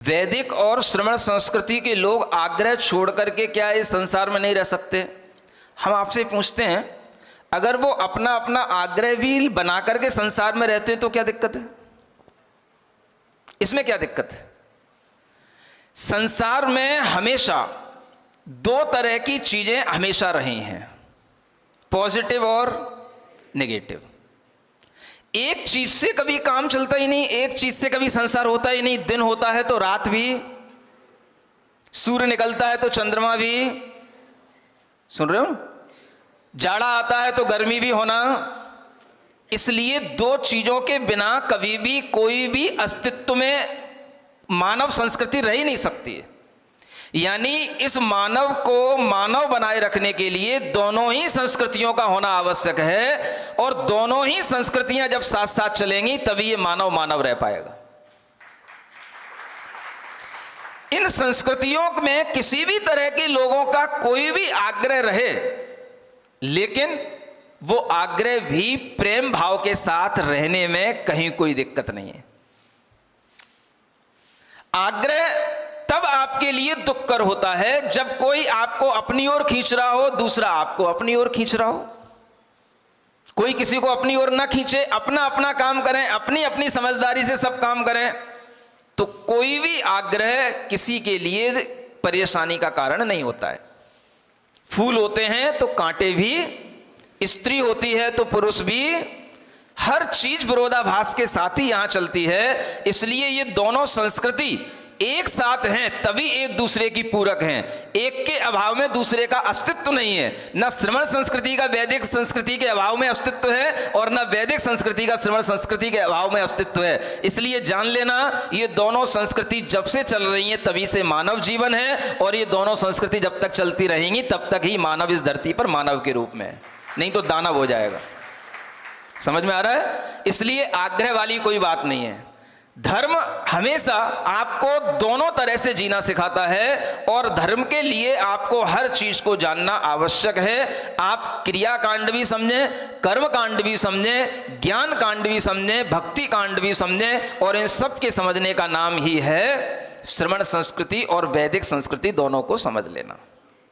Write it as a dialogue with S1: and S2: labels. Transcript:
S1: वैदिक और श्रमण संस्कृति के लोग आग्रह छोड़ करके क्या इस संसार में नहीं रह सकते? हम आपसे पूछते हैं, अगर वो अपना अपना आग्रह भी बना करके संसार में रहते हैं तो क्या दिक्कत है? इसमें क्या दिक्कत है? संसार में हमेशा दो तरह की चीजें हमेशा रही हैं, पॉजिटिव और नेगेटिव। एक चीज से कभी काम चलता ही नहीं, एक चीज से कभी संसार होता ही नहीं। दिन होता है तो रात भी, सूर्य निकलता है तो चंद्रमा भी, सुन रहे हो? जाड़ा आता है तो गर्मी भी होना। इसलिए दो चीजों के बिना कभी भी कोई भी अस्तित्व में मानव संस्कृति रह ही नहीं सकती है। यानी इस मानव को मानव बनाए रखने के लिए दोनों ही संस्कृतियों का होना आवश्यक है, और दोनों ही संस्कृतियां जब साथ साथ चलेंगी तभी ये मानव मानव रह पाएगा। इन संस्कृतियों में किसी भी तरह के लोगों का कोई भी आग्रह रहे, लेकिन वो आग्रह भी प्रेम भाव के साथ रहने में कहीं कोई दिक्कत नहीं है। आग्रह तब आपके लिए दुखकर होता है जब कोई आपको अपनी ओर खींच रहा हो, दूसरा आपको अपनी ओर खींच रहा हो। कोई किसी को अपनी ओर ना खींचे, अपना अपना काम करें, अपनी अपनी समझदारी से सब काम करें, तो कोई भी आग्रह किसी के लिए परेशानी का कारण नहीं होता है। फूल होते हैं तो कांटे भी, स्त्री होती है तो पुरुष भी, हर चीज विरोधाभास के साथ ही यहां चलती है। इसलिए ये दोनों संस्कृति एक साथ हैं तभी एक दूसरे की पूरक हैं। एक के अभाव में दूसरे का अस्तित्व नहीं है। न श्रमण संस्कृति का वैदिक संस्कृति के अभाव में अस्तित्व है, और न वैदिक संस्कृति का श्रमण संस्कृति के अभाव में अस्तित्व है। इसलिए जान लेना, ये दोनों संस्कृति जब से चल रही हैं तभी से मानव जीवन है, और ये दोनों संस्कृति जब तक चलती रहेंगी तब तक ही मानव इस धरती पर मानव के रूप में है, नहीं तो दानव हो जाएगा। समझ में आ रहा है? इसलिए आग्रह वाली कोई बात नहीं है। धर्म हमेशा आपको दोनों तरह से जीना सिखाता है, और धर्म के लिए आपको हर चीज को जानना आवश्यक है। आप क्रिया कांड भी समझें, कर्म कांड भी समझें, ज्ञान कांड भी समझें, भक्ति कांड भी समझें, और इन सब के समझने का नाम ही है श्रमण संस्कृति और वैदिक संस्कृति, दोनों को समझ लेना।